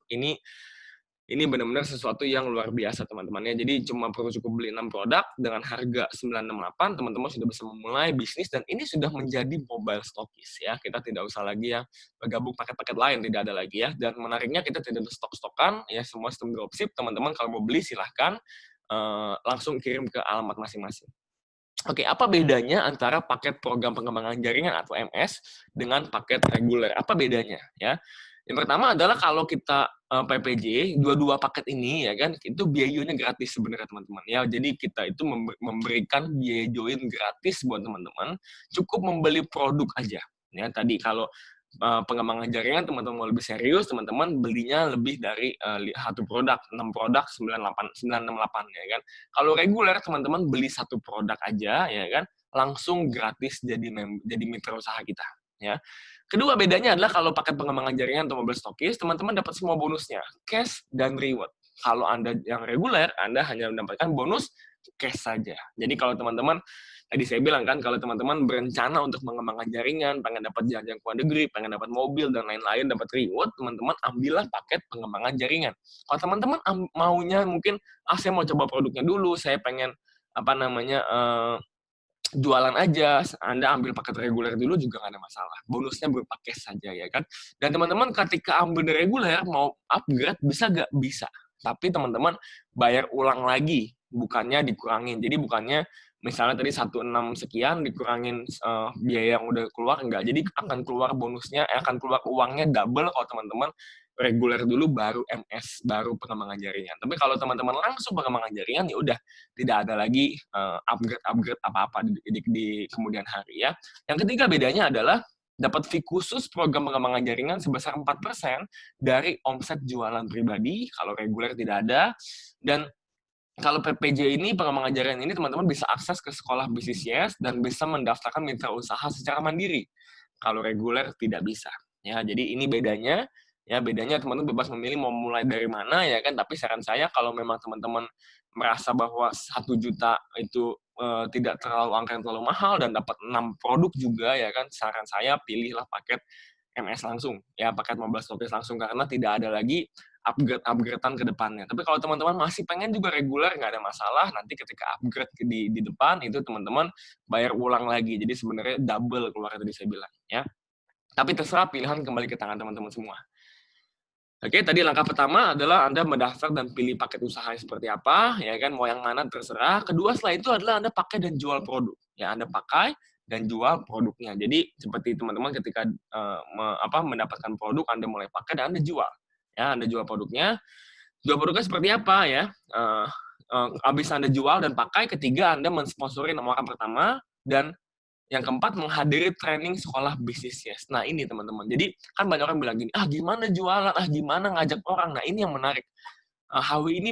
[SPEAKER 1] Ini benar-benar sesuatu yang luar biasa, teman-teman, ya. Jadi cuma perlu cukup beli 6 produk dengan harga 968, teman-teman sudah bisa memulai bisnis, dan ini sudah menjadi mobile stokis, ya. Kita tidak usah lagi yang bergabung paket-paket lain, tidak ada lagi, ya. Dan menariknya kita tidak ada stok-stokan, ya, semua sistem dropship. Teman-teman kalau mau beli silahkan langsung kirim ke alamat masing-masing. Oke, apa bedanya antara paket program pengembangan jaringan atau MS dengan paket reguler? Apa bedanya, ya? Yang pertama adalah kalau kita PPJ, dua-dua paket ini, ya kan, itu biayanya gratis sebenarnya, teman-teman. Ya, jadi kita itu memberikan biaya join gratis buat teman-teman, cukup membeli produk aja. Ya, tadi kalau pengembangan jaringan, teman-teman mau lebih serius, teman-teman belinya lebih dari 1 produk, 6 produk, 968, ya kan. Kalau reguler, teman-teman beli 1 produk aja, ya kan, langsung gratis jadi mitra usaha kita, ya. Kedua bedanya adalah kalau paket pengembangan jaringan atau mobile stokis, teman-teman dapat semua bonusnya, cash dan reward. Kalau Anda yang reguler, Anda hanya mendapatkan bonus cash saja. Jadi kalau teman-teman, tadi saya bilang kan, kalau teman-teman berencana untuk mengembangkan jaringan, pengen dapat jalan-jalan ke luar negeri, pengen dapat mobil, dan lain-lain, dapat reward, teman-teman ambillah paket pengembangan jaringan. Kalau teman-teman maunya mungkin, saya mau coba produknya dulu, saya pengen, jualan aja, Anda ambil paket reguler dulu juga nggak ada masalah. Bonusnya berupa cash saja, ya kan. Dan teman-teman ketika ambil dari reguler, mau upgrade, bisa nggak? Bisa. Tapi teman-teman bayar ulang lagi, bukannya dikurangin. Jadi bukannya misalnya tadi 16 sekian dikurangin biaya yang udah keluar, enggak. Jadi akan keluar bonusnya, akan keluar uangnya double kalau teman-teman reguler dulu baru MS, baru pengembangan jaringan. Tapi kalau teman-teman langsung pengembangan jaringan, ya udah tidak ada lagi upgrade apa-apa di kemudian hari, ya. Yang ketiga bedanya adalah dapat fee khusus program pengembangan jaringan sebesar 4% dari omset jualan pribadi, kalau reguler tidak ada. Dan kalau PPJ ini, pengembangan jaringan ini, teman-teman bisa akses ke sekolah bisnis Yes dan bisa mendaftarkan mitra usaha secara mandiri. Kalau reguler tidak bisa. Ya, jadi ini bedanya. Ya, bedanya teman-teman bebas memilih mau mulai dari mana ya kan. Tapi saran saya kalau memang teman-teman merasa bahwa 1 juta itu tidak terlalu angka yang terlalu mahal dan dapat 6 produk juga ya kan, saran saya pilihlah paket MS langsung, ya paket 15 toples langsung karena tidak ada lagi upgrade-upgradean ke depannya. Tapi kalau teman-teman masih pengen juga reguler, nggak ada masalah. Nanti ketika upgrade di depan, itu teman-teman bayar ulang lagi. Jadi sebenarnya double keluar tadi saya bilang. Ya. Tapi terserah pilihan kembali ke tangan teman-teman semua. Oke, tadi langkah pertama adalah Anda mendaftar dan pilih paket usaha seperti apa, ya kan, mau yang mana terserah. Kedua setelah itu adalah Anda pakai dan jual produk. Ya, Anda pakai dan jual produknya. Jadi seperti teman-teman ketika mendapatkan produk, Anda mulai pakai dan Anda jual. Ya, Anda jual produknya. Jual produknya seperti apa ya? Habis Anda jual dan pakai, ketiga Anda mensponsori orang pertama, dan yang keempat, menghadiri training sekolah bisnis Yes. Nah, ini teman-teman. Jadi, kan banyak orang bilang gini, gimana jualan, gimana ngajak orang. Nah, ini yang menarik. HW ini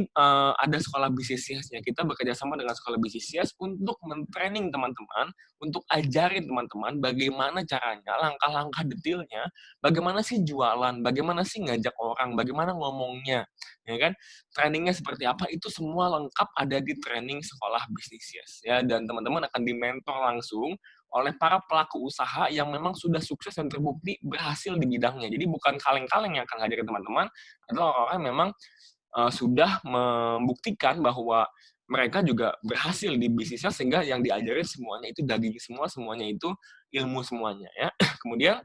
[SPEAKER 1] ada sekolah bisnis Yes-nya. Kita bekerja sama dengan sekolah bisnis Yes untuk men-training teman-teman, untuk ajarin teman-teman bagaimana caranya, langkah-langkah detailnya, bagaimana sih jualan, bagaimana sih ngajak orang, bagaimana ngomongnya, ya kan? Trainingnya seperti apa, itu semua lengkap ada di training sekolah bisnis Yes. Ya, dan teman-teman akan dimentor langsung oleh para pelaku usaha yang memang sudah sukses dan terbukti berhasil di bidangnya. Jadi bukan kaleng-kaleng yang akan hadirin teman-teman, adalah orang-orang yang memang sudah membuktikan bahwa mereka juga berhasil di bisnisnya sehingga yang diajarin semuanya itu daging semua, semuanya itu ilmu semuanya ya. Kemudian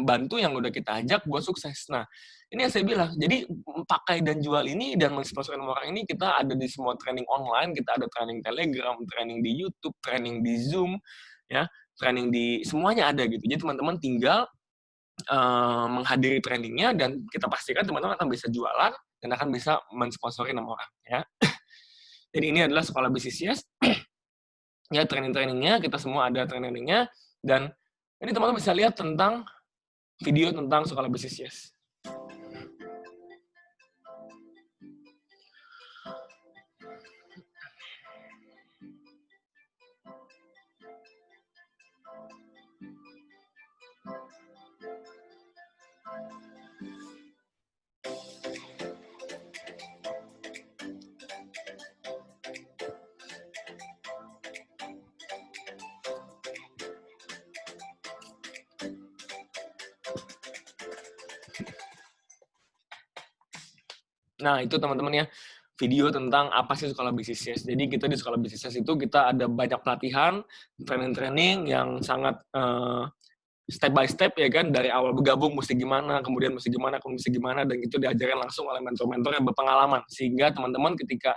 [SPEAKER 1] bantu yang udah kita ajak buat sukses. Nah, ini yang saya bilang. Jadi pakai dan jual ini dan mensponsorkan orang ini kita ada di semua training online, kita ada training Telegram, training di YouTube, training di Zoom, ya, training di semuanya ada gitu. Jadi teman-teman tinggal menghadiri trainingnya dan kita pastikan teman-teman akan bisa jualan dan akan bisa mensponsori 6 orang ya. Jadi ini adalah sekolah bisnis Yes. Ya, training-trainingnya kita semua ada trainingnya, dan ini teman-teman bisa lihat tentang video tentang sekolah bisnis Yes. Nah, itu teman-teman ya, video tentang apa sih sekolah bisnis Yes. Jadi kita di sekolah bisnis Yes itu kita ada banyak pelatihan, training-training yang sangat step by step ya kan, dari awal bergabung mesti gimana, kemudian mesti gimana, dan itu diajarin langsung oleh mentor-mentor yang berpengalaman. Sehingga teman-teman ketika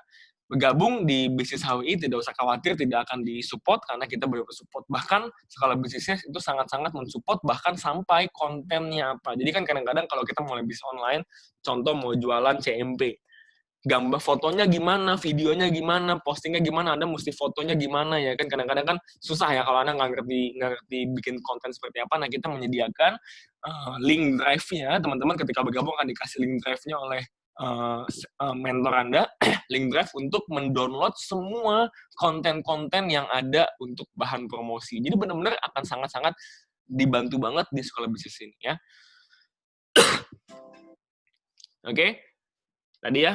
[SPEAKER 1] bergabung di bisnis HWI tidak usah khawatir tidak akan disupport karena kita benar-benar support. Bahkan sekolah bisnisnya itu sangat-sangat mensupport bahkan sampai kontennya apa. Jadi kan kadang-kadang kalau kita mulai bisnis online, contoh mau jualan CMP, gambar fotonya gimana, videonya gimana, postingnya gimana, Anda mesti fotonya gimana ya kan, kadang-kadang kan susah ya kalau Anda nggak ngerti bikin konten seperti apa. Nah, kita menyediakan link drive-nya, teman-teman ketika bergabung akan dikasih link drive-nya oleh mentor Anda, link drive untuk mendownload semua konten-konten yang ada untuk bahan promosi. Jadi benar-benar akan sangat-sangat dibantu banget di sekolah bisnis ini ya. Oke. Tadi ya,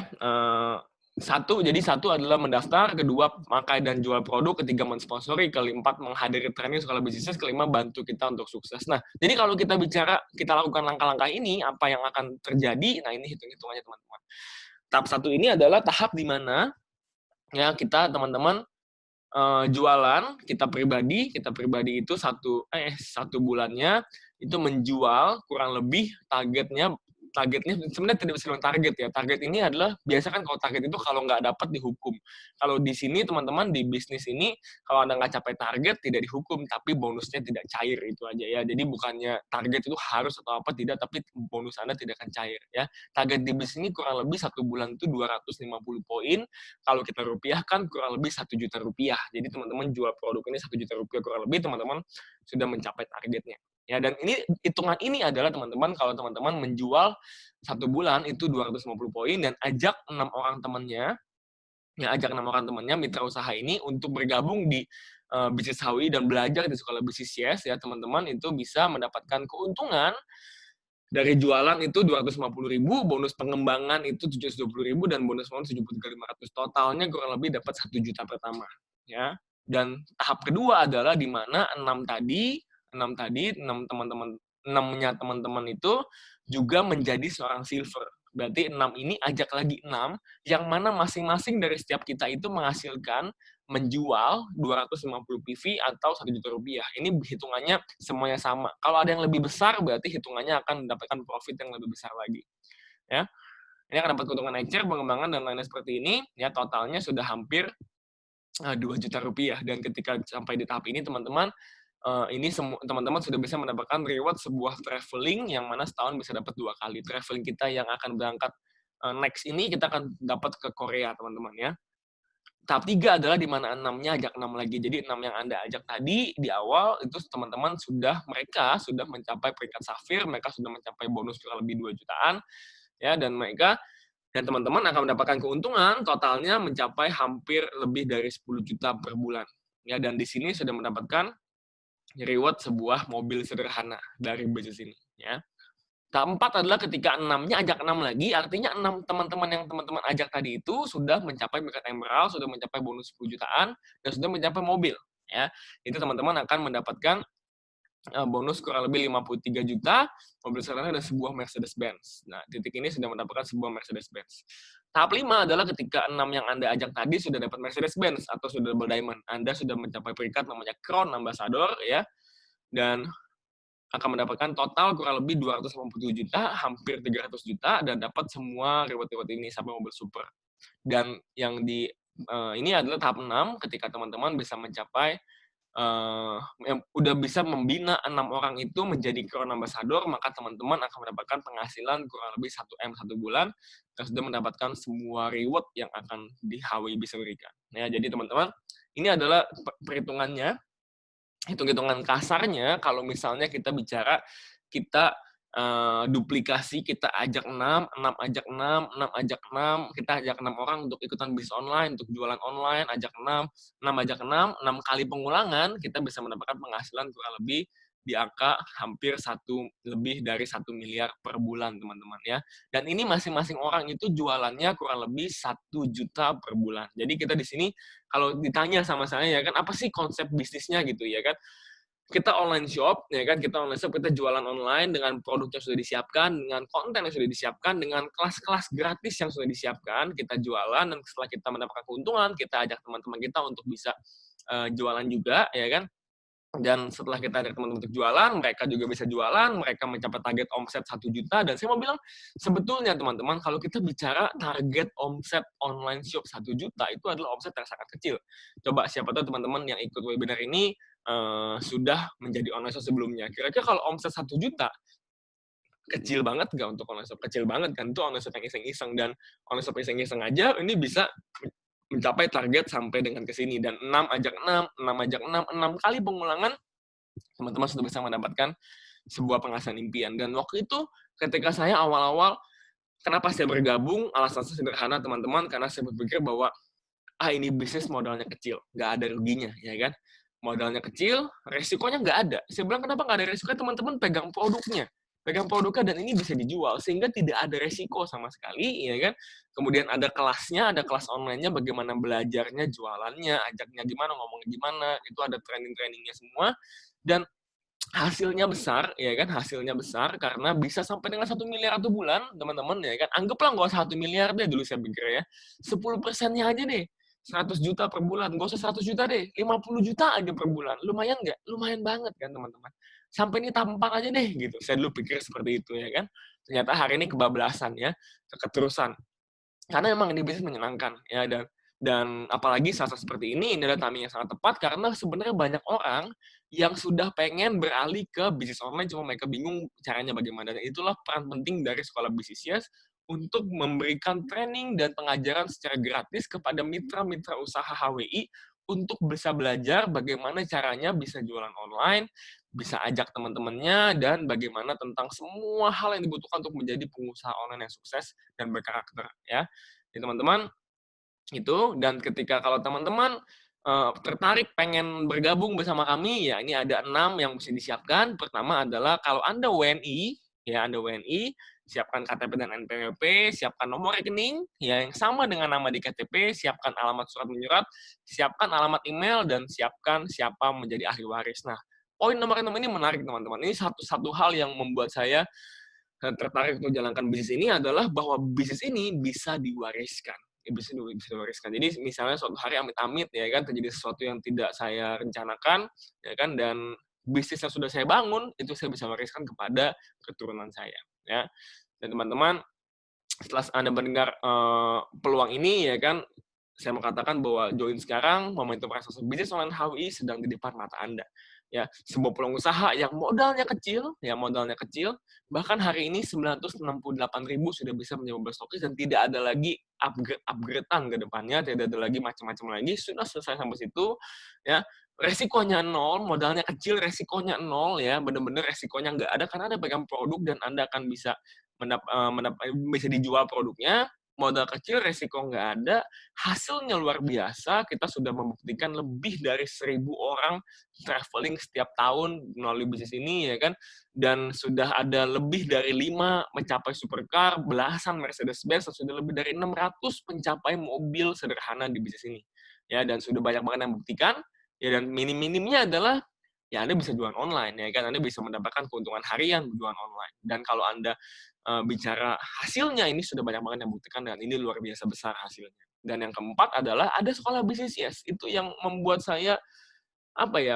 [SPEAKER 1] jadi satu adalah mendaftar, kedua pakai dan jual produk, ketiga mensponsori, keempat menghadiri training sekolah bisnis, kelima bantu kita untuk sukses. Nah, jadi kalau kita bicara, kita lakukan langkah-langkah ini, apa yang akan terjadi? Nah, ini hitung-hitungannya teman-teman. Tahap 1 ini adalah tahap di mana ya kita teman-teman jualan, kita pribadi itu satu bulannya itu menjual kurang lebih targetnya sebenarnya tidak bisa dibilang target ya. Target ini adalah biasa kan kalau target itu kalau nggak dapat dihukum. Kalau di sini teman-teman di bisnis ini kalau Anda nggak capai target tidak dihukum, tapi bonusnya tidak cair itu aja ya. Jadi bukannya target itu harus atau apa tidak, tapi bonus Anda tidak akan cair ya. Target di bisnis ini kurang lebih satu bulan itu 250 poin. Kalau kita rupiahkan kurang lebih 1 juta rupiah. Jadi teman-teman jual produk ini 1 juta rupiah kurang lebih, teman-teman sudah mencapai targetnya. Ya, dan ini hitungan ini adalah teman-teman kalau teman-teman menjual 1 bulan itu 250 poin dan ajak 6 orang temannya, ya ajak 6 orang temannya mitra usaha ini untuk bergabung di bisnis HWI dan belajar di sekolah bisnis Yes ya teman-teman itu bisa mendapatkan keuntungan dari jualan itu 250.000, bonus pengembangan itu 720.000 dan bonus bonus 73.500. Totalnya kurang lebih dapat 1 juta pertama, ya. Dan tahap kedua adalah di mana 6 teman-teman 6-nya teman-teman itu juga menjadi seorang silver. Berarti 6 ini ajak lagi 6 yang mana masing-masing dari setiap kita itu menghasilkan menjual 250 PV atau 1 juta rupiah. Ini hitungannya semuanya sama. Kalau ada yang lebih besar, berarti hitungannya akan mendapatkan profit yang lebih besar lagi. Ya, ini akan dapat keuntungan nature, pengembangan, dan lainnya seperti ini. Ya, totalnya sudah hampir 2 juta rupiah. Dan ketika sampai di tahap ini, teman-teman, ini teman-teman sudah bisa mendapatkan reward sebuah traveling yang mana setahun bisa dapat 2 kali. Traveling kita yang akan berangkat next ini kita akan dapat ke Korea, teman-teman ya. Tahap 3 adalah di mana 6-nya ajak 6 lagi. Jadi 6 yang Anda ajak tadi di awal itu teman-teman mereka sudah mencapai peringkat safir, mereka sudah mencapai bonus kurang lebih 2 jutaan ya dan teman-teman akan mendapatkan keuntungan totalnya mencapai hampir lebih dari 10 juta per bulan. Ya dan di sini sudah mendapatkan reward sebuah mobil sederhana dari bisnis ini ya. Tahap 4 adalah ketika 6-nya ajak 6 lagi, artinya 6 teman-teman yang teman-teman ajak tadi itu sudah mencapai peringkat emerald, sudah mencapai bonus 10 jutaan, dan sudah mencapai mobil. Ya, itu teman-teman akan mendapatkan bonus kurang lebih 53 juta, mobil sederhana dan sebuah Mercedes-Benz. Nah, titik ini sudah mendapatkan sebuah Mercedes-Benz. Tahap 5 adalah ketika 6 yang Anda ajak tadi sudah dapat Mercedes-Benz atau sudah double diamond. Anda sudah mencapai peringkat namanya Crown Ambassador, ya, dan akan mendapatkan total kurang lebih 287 juta, hampir 300 juta, dan dapat semua reward-reward ini sampai mobil super. Dan yang ini adalah tahap 6, ketika teman-teman bisa mencapai, udah bisa membina 6 orang itu menjadi Crown Ambassador, maka teman-teman akan mendapatkan penghasilan kurang lebih 1M 1 bulan, dan sudah mendapatkan semua reward yang akan di HWI bisa berikan. Ya, jadi teman-teman, ini adalah perhitungannya, hitung-hitungan kasarnya kalau misalnya kita bicara kita duplikasi, kita ajak 6, 6 ajak 6, 6 ajak 6, kita ajak 6 orang untuk ikutan bisnis online, untuk jualan online, ajak 6, 6 ajak 6 kali pengulangan, kita bisa mendapatkan penghasilan kurang lebih di angka hampir lebih dari 1 miliar per bulan, teman-teman ya. Dan ini masing-masing orang itu jualannya kurang lebih 1 juta per bulan. Jadi kita di sini kalau ditanya sama saya ya kan, apa sih konsep bisnisnya gitu ya kan? Kita online shop, ya kan? Kita online shop, kita jualan online dengan produk yang sudah disiapkan, dengan konten yang sudah disiapkan, dengan kelas-kelas gratis yang sudah disiapkan, kita jualan, dan setelah kita mendapatkan keuntungan, kita ajak teman-teman kita untuk bisa jualan juga, ya kan? Dan setelah kita ada teman-teman untuk jualan, mereka juga bisa jualan, mereka mencapai target omset 1 juta, dan saya mau bilang, sebetulnya teman-teman, kalau kita bicara target omset online shop 1 juta, itu adalah omset yang sangat kecil. Coba siapa tahu teman-teman yang ikut webinar ini sudah menjadi online shop sebelumnya. Kira-kira kalau omset 1 juta, kecil banget nggak untuk online shop? Kecil banget kan, itu online shop yang iseng-iseng, dan online shop iseng-iseng aja, ini bisa mencapai target sampai dengan ke sini, dan 6 ajak 6, 6 ajak 6 kali pengulangan, teman-teman sudah bisa mendapatkan sebuah penghasilan impian. Dan waktu itu, ketika saya awal-awal, kenapa saya bergabung, alasan saya sederhana, teman-teman, karena saya berpikir bahwa, ini bisnis modalnya kecil, nggak ada ruginya, ya kan? Modalnya kecil, resikonya nggak ada. Saya bilang, kenapa nggak ada resikonya? Teman-teman pegang produknya, dan ini bisa dijual, sehingga tidak ada resiko sama sekali, ya kan? Kemudian ada kelasnya, ada kelas online-nya, bagaimana belajarnya, jualannya, ajaknya gimana, ngomongnya gimana, itu ada training-trainingnya semua, dan hasilnya besar, ya kan? Hasilnya besar karena bisa sampai dengan 1 miliar 1 bulan, teman-teman, ya kan? Anggaplah nggak usah 1 miliar deh dulu saya pikir ya. 10%-nya aja deh. 100 juta per bulan. Nggak usah 100 juta deh. 50 juta aja per bulan. Lumayan nggak? Lumayan banget kan, teman-teman. Sampai ini tampang aja deh, gitu. Saya dulu pikir seperti itu, ya kan? Ternyata hari ini kebablasan, ya. Keterusan. Karena memang ini bisnis menyenangkan, ya, dan apalagi saat seperti ini adalah timing yang sangat tepat karena sebenarnya banyak orang yang sudah pengen beralih ke bisnis online, cuma mereka bingung caranya bagaimana. Dan itulah peran penting dari Sekolah Bisnis Yes untuk memberikan training dan pengajaran secara gratis kepada mitra-mitra usaha HWI untuk bisa belajar bagaimana caranya bisa jualan online, bisa ajak teman-temannya, dan bagaimana tentang semua hal yang dibutuhkan untuk menjadi pengusaha online yang sukses dan berkarakter, ya. Jadi teman-teman, itu, dan ketika kalau teman-teman, tertarik pengen bergabung bersama kami, ya ini ada 6 yang mesti disiapkan. Pertama adalah kalau Anda WNI, ya Anda WNI, siapkan KTP dan NPWP, siapkan nomor rekening, ya yang sama dengan nama di KTP, siapkan alamat surat menyurat, siapkan alamat email, dan siapkan siapa menjadi ahli waris. Nah, poin nomor 6 ini menarik teman-teman. Ini satu hal yang membuat saya tertarik untuk jalankan bisnis ini adalah bahwa bisnis ini bisa diwariskan. Bisnis ini bisa diwariskan. Jadi misalnya suatu hari amit-amit ya kan terjadi sesuatu yang tidak saya rencanakan ya kan, dan bisnis yang sudah saya bangun itu saya bisa wariskan kepada keturunan saya, ya. Dan teman-teman, setelah Anda mendengar peluang ini ya kan, saya mau katakan bahwa join sekarang, momentum raksasa bisnis online HWI sedang di depan mata Anda. Ya, sebuah peluang usaha yang modalnya kecil, bahkan hari ini 968.000 sudah bisa menjadi berstokis dan tidak ada lagi upgrade-an ke depannya, tidak ada lagi macam-macam lagi, sudah selesai sampai situ, ya. Resikonya nol, modalnya kecil, resikonya nol, ya, benar-benar resikonya nggak ada karena Anda pegang produk dan Anda akan bisa bisa dijual produknya, modal kecil, resiko nggak ada, hasilnya luar biasa. Kita sudah membuktikan lebih dari 1.000 orang traveling setiap tahun melalui bisnis ini, ya kan? Dan sudah ada lebih dari 5 mencapai supercar, belasan Mercedes-Benz, dan sudah lebih dari 600 mencapai mobil sederhana di bisnis ini. Ya, dan sudah banyak banget yang membuktikan, ya, dan minim-minimnya adalah ya Anda bisa jualan online, ya kan? Anda bisa mendapatkan keuntungan harian jualan online. Dan kalau Anda bicara hasilnya, ini sudah banyak banget yang buktikan dan ini luar biasa besar hasilnya. Dan yang keempat adalah ada sekolah bisnis Yes. Itu yang membuat saya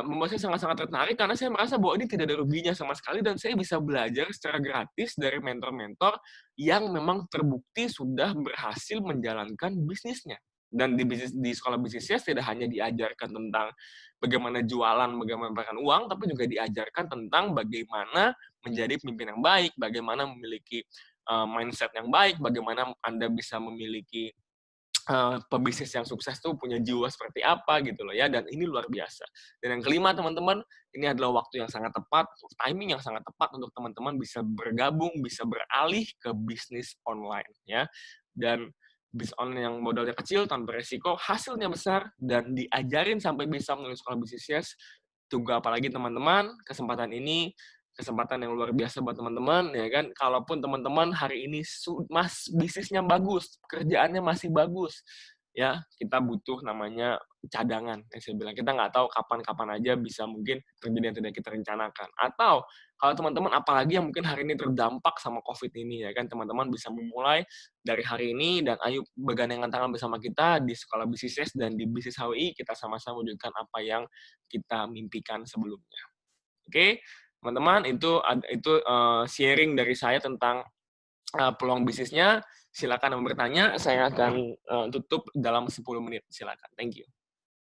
[SPEAKER 1] membuat saya sangat-sangat tertarik karena saya merasa bahwa ini tidak ada ruginya sama sekali dan saya bisa belajar secara gratis dari mentor-mentor yang memang terbukti sudah berhasil menjalankan bisnisnya. Dan di sekolah bisnis Yes tidak hanya diajarkan tentang bagaimana jualan, bagaimana mendapatkan uang, tapi juga diajarkan tentang bagaimana menjadi pemimpin yang baik, bagaimana memiliki mindset yang baik, bagaimana Anda bisa memiliki pebisnis yang sukses tuh punya jiwa seperti apa gitu loh ya, dan ini luar biasa. Dan yang kelima teman-teman, ini adalah waktu yang sangat tepat, timing yang sangat tepat untuk teman-teman bisa bergabung, bisa beralih ke bisnis online ya. Dan bisnis online yang modalnya kecil tanpa resiko, hasilnya besar dan diajarin sampai bisa menulis sekolah bisnis Yes. Tunggu apalagi teman-teman, kesempatan yang luar biasa buat teman-teman ya kan. Kalaupun teman-teman hari ini bisnisnya bagus, kerjaannya masih bagus, ya kita butuh namanya cadangan. Yang saya bilang kita nggak tahu kapan-kapan aja bisa mungkin terjadi yang tidak kita rencanakan. Atau kalau teman-teman apalagi yang mungkin hari ini terdampak sama COVID ini ya kan, teman-teman bisa memulai dari hari ini dan ayo bergandengan tangan bersama kita di Sekolah Bisnis dan di Bisnis HWI kita sama-sama wujudkan apa yang kita mimpikan sebelumnya. Oke, teman-teman, itu sharing dari saya tentang peluang bisnisnya. Silakan yang bertanya, saya akan tutup dalam 10 menit. Silakan. Thank you.